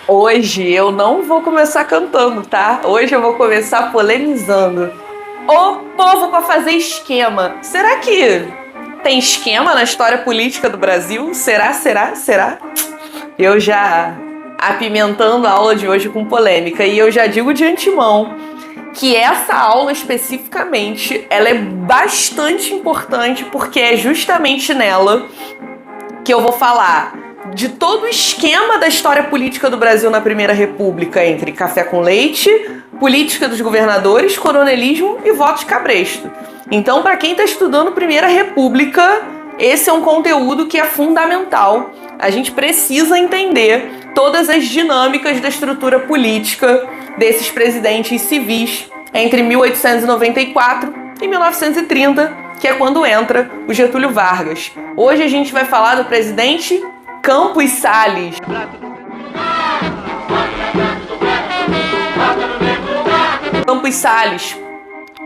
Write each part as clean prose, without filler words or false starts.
Hoje eu não vou começar cantando, tá? Hoje eu vou começar polemizando. O povo pra fazer esquema. Será que tem esquema na história política do Brasil? Será? Eu já apimentando a aula de hoje com polêmica e eu já digo de antemão que essa aula especificamente, ela é bastante importante porque é justamente nela que eu vou falar de todo o esquema da história política do Brasil na Primeira República, entre café com leite, política dos governadores, coronelismo e voto de cabresto. Então, para quem está estudando Primeira República, esse é um conteúdo que é fundamental. A gente precisa entender todas as dinâmicas da estrutura política desses presidentes civis entre 1894 e 1930, que é quando entra o Getúlio Vargas. Hoje a gente vai falar do presidente Campos Salles. Campos Salles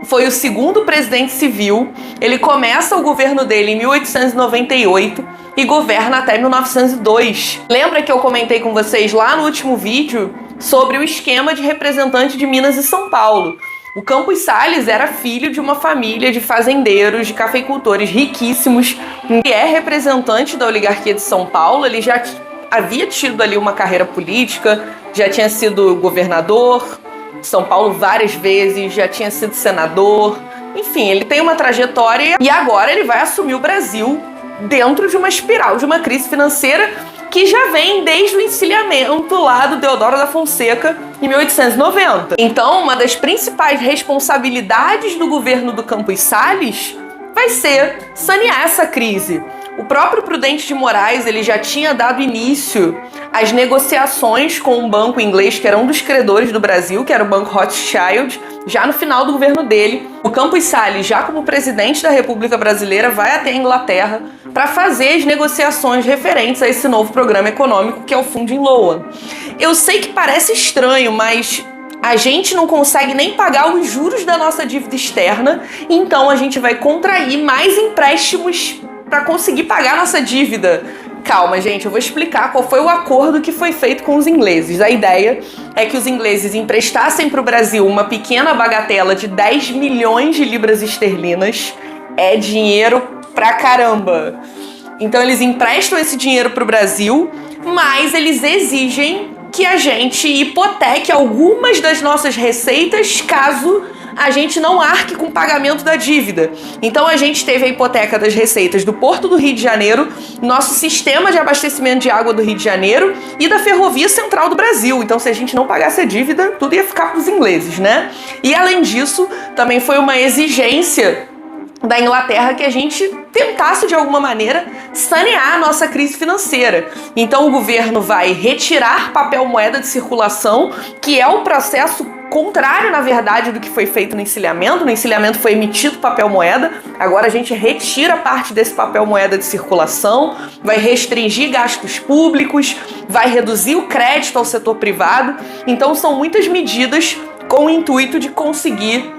foi o segundo presidente civil. Ele começa o governo dele em 1898 e governa até 1902. Lembra que eu comentei com vocês lá no último vídeo sobre o esquema de representante de Minas e São Paulo? O Campos Salles era filho de uma família de fazendeiros, de cafeicultores riquíssimos, que é representante da oligarquia de São Paulo. Ele já havia tido ali uma carreira política, já tinha sido governador de São Paulo várias vezes, já tinha sido senador. Enfim, ele tem uma trajetória e agora ele vai assumir o Brasil dentro de uma espiral, de uma crise financeira que já vem desde o encilhamento lá do Deodoro da Fonseca em 1890. Então, uma das principais responsabilidades do governo do Campos Salles vai ser sanear essa crise. O próprio Prudente de Moraes, ele já tinha dado início às negociações com um banco inglês que era um dos credores do Brasil, que era o Banco Rothschild, já no final do governo dele. O Campos Salles, já como presidente da República Brasileira, vai até a Inglaterra para fazer as negociações referentes a esse novo programa econômico que é o Funding Loan. Eu sei que parece estranho, mas a gente não consegue nem pagar os juros da nossa dívida externa, então a gente vai contrair mais empréstimos para conseguir pagar nossa dívida. Calma, gente, eu vou explicar qual foi o acordo que foi feito com os ingleses. A ideia é que os ingleses emprestassem para o Brasil uma pequena bagatela de 10 milhões de libras esterlinas. É dinheiro pra caramba. Então eles emprestam esse dinheiro para o Brasil, mas eles exigem que a gente hipoteque algumas das nossas receitas caso a gente não arque com o pagamento da dívida. Então a gente teve a hipoteca das receitas do Porto do Rio de Janeiro, nosso sistema de abastecimento de água do Rio de Janeiro e da Ferrovia Central do Brasil. Então se a gente não pagasse a dívida, tudo ia ficar para os ingleses, né? E além disso, também foi uma exigência da Inglaterra que a gente tentasse de alguma maneira sanear a nossa crise financeira. Então o governo vai retirar papel moeda de circulação, que é o processo contrário, na verdade, do que foi feito no encilhamento. No encilhamento foi emitido papel moeda, agora a gente retira parte desse papel moeda de circulação, vai restringir gastos públicos, vai reduzir o crédito ao setor privado. Então são muitas medidas com o intuito de conseguir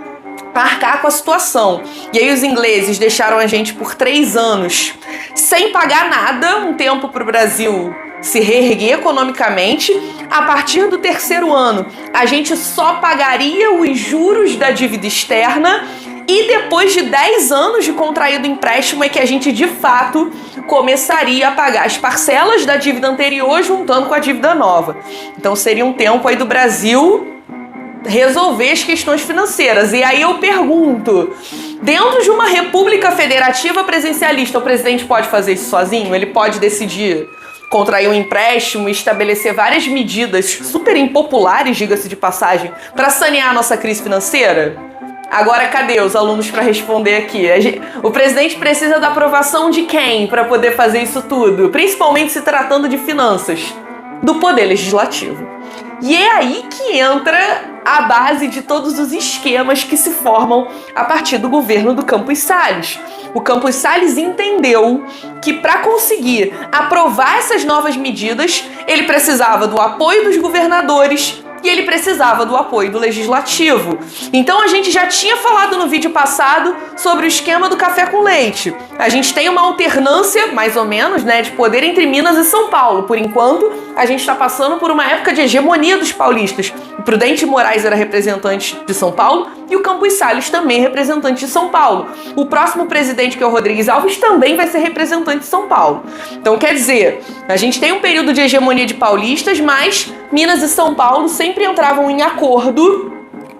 arcar com a situação. E aí os ingleses deixaram a gente por 3 anos sem pagar nada, um tempo para o Brasil se reerguer economicamente. A partir do 3º ano, a gente só pagaria os juros da dívida externa e depois de 10 anos de contraído empréstimo é que a gente de fato começaria a pagar as parcelas da dívida anterior juntando com a dívida nova. Então seria um tempo aí do Brasil resolver as questões financeiras. E aí eu pergunto, dentro de uma república federativa presidencialista, o presidente pode fazer isso sozinho? Ele pode decidir contrair um empréstimo e estabelecer várias medidas super impopulares, diga-se de passagem, para sanear a nossa crise financeira? Agora, cadê os alunos para responder aqui? O presidente precisa da aprovação de quem para poder fazer isso tudo? Principalmente se tratando de finanças. Do Poder Legislativo. E é aí que entra a base de todos os esquemas que se formam a partir do governo do Campos Salles. O Campos Salles entendeu que para conseguir aprovar essas novas medidas, ele precisava do apoio dos governadores e ele precisava do apoio do legislativo. Então a gente já tinha falado no vídeo passado sobre o esquema do café com leite. A gente tem uma alternância, mais ou menos, né, de poder entre Minas e São Paulo. Por enquanto, a gente está passando por uma época de hegemonia dos paulistas. O Prudente Moraes era representante de São Paulo e o Campos Salles também representante de São Paulo. O próximo presidente, que é o Rodrigues Alves, também vai ser representante de São Paulo. Então, quer dizer, a gente tem um período de hegemonia de paulistas, mas Minas e São Paulo sempre entravam em acordo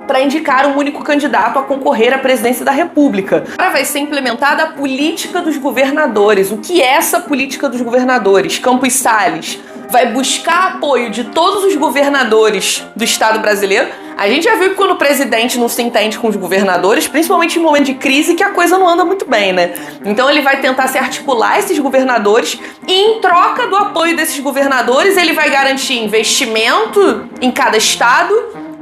para indicar um único candidato a concorrer à presidência da República. Agora vai ser implementada a política dos governadores. O que é essa política dos governadores? Campos Salles vai buscar apoio de todos os governadores do Estado brasileiro. A gente já viu que quando o presidente não se entende com os governadores, principalmente em momento de crise, que a coisa não anda muito bem, né? Então ele vai tentar se articular a esses governadores e, em troca do apoio desses governadores, ele vai garantir investimento em cada estado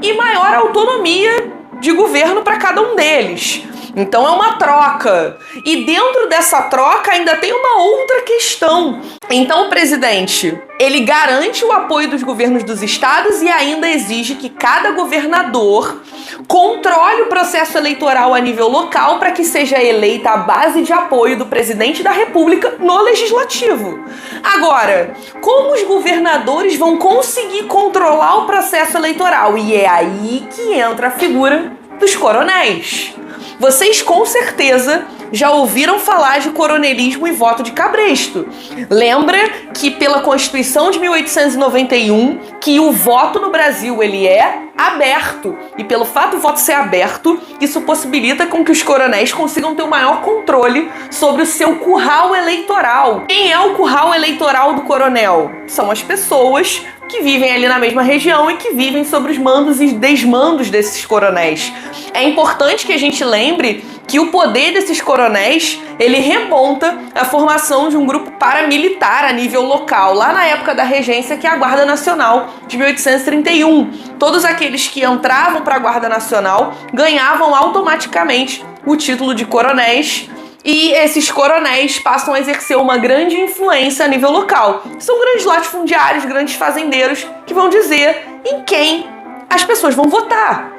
e maior autonomia de governo para cada um deles. Então é uma troca. E dentro dessa troca ainda tem uma outra questão. Então o presidente, ele garante o apoio dos governos dos estados e ainda exige que cada governador controle o processo eleitoral a nível local para que seja eleita a base de apoio do presidente da República no legislativo. Agora, como os governadores vão conseguir controlar o processo eleitoral? E é aí que entra a figura dos coronéis. Vocês com certeza já ouviram falar de coronelismo e voto de cabresto. Lembra que pela Constituição de 1891 que o voto no Brasil ele é aberto. E pelo fato do voto ser aberto, isso possibilita com que os coronéis consigam ter o maior controle sobre o seu curral eleitoral. Quem é o curral eleitoral do coronel? São as pessoas que vivem ali na mesma região e que vivem sobre os mandos e desmandos desses coronéis. É importante que a gente lembre que o poder desses coronéis, ele remonta à formação de um grupo paramilitar a nível local, lá na época da regência, que é a Guarda Nacional de 1831. Todos aqueles que entravam para a Guarda Nacional ganhavam automaticamente o título de coronéis, e esses coronéis passam a exercer uma grande influência a nível local. São grandes latifundiários, grandes fazendeiros que vão dizer em quem as pessoas vão votar.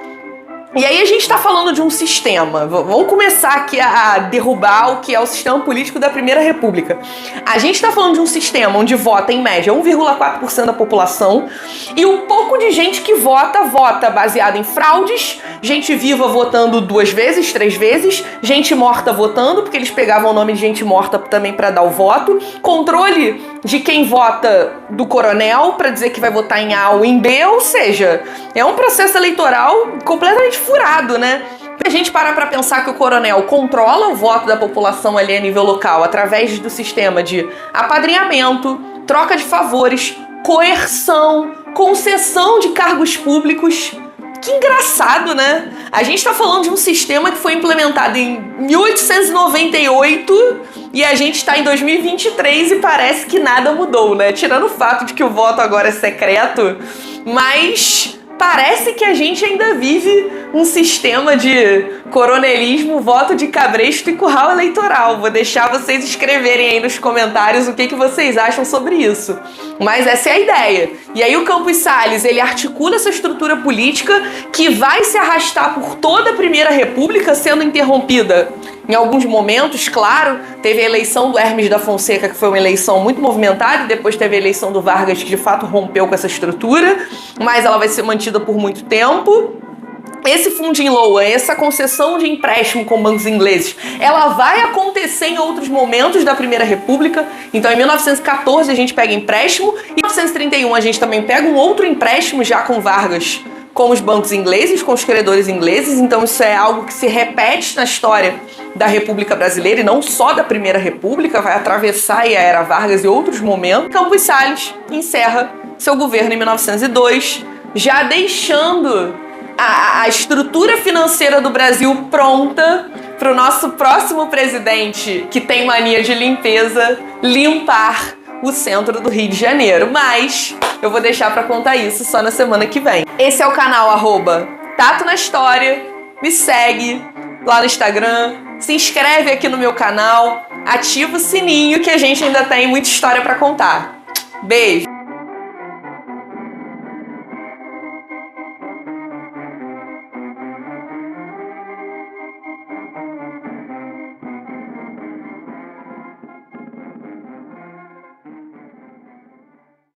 E aí a gente está falando de um sistema. Vamos começar aqui a derrubar o que é o sistema político da Primeira República. A gente está falando de um sistema onde vota, em média, 1,4% da população, e o pouco de gente que vota baseado em fraudes, gente viva votando 2 vezes, 3 vezes, gente morta votando, porque eles pegavam o nome de gente morta também para dar o voto, controle de quem vota do coronel para dizer que vai votar em A ou em B, ou seja, é um processo eleitoral completamente furado, né? A gente para pensar que o coronel controla o voto da população ali a nível local através do sistema de apadrinhamento, troca de favores, coerção, concessão de cargos públicos. Que engraçado, né? A gente tá falando de um sistema que foi implementado em 1898 e a gente tá em 2023 e parece que nada mudou, né? Tirando o fato de que o voto agora é secreto, mas parece que a gente ainda vive um sistema de coronelismo, voto de cabresto e curral eleitoral. Vou deixar vocês escreverem aí nos comentários o que vocês acham sobre isso. Mas essa é a ideia. E aí o Campos Salles, ele articula essa estrutura política que vai se arrastar por toda a Primeira República, sendo interrompida em alguns momentos, claro. Teve a eleição do Hermes da Fonseca, que foi uma eleição muito movimentada, e depois teve a eleição do Vargas, que de fato rompeu com essa estrutura, mas ela vai ser mantida por muito tempo. Esse funding loan, essa concessão de empréstimo com bancos ingleses, ela vai acontecer em outros momentos da Primeira República. Então, em 1914 a gente pega empréstimo, e em 1931 a gente também pega um outro empréstimo já com Vargas, com os bancos ingleses, com os credores ingleses. Então isso é algo que se repete na história da República Brasileira e não só da Primeira República, vai atravessar aí a Era Vargas e outros momentos. Campos Salles encerra seu governo em 1902, já deixando a estrutura financeira do Brasil pronta para o nosso próximo presidente, que tem mania de limpeza, limpar o centro do Rio de Janeiro. Mas eu vou deixar para contar isso só na semana que vem. Esse é o canal @Tato na História. Me segue lá no Instagram, se inscreve aqui no meu canal, ativa o sininho que a gente ainda tem muita história para contar. Beijo!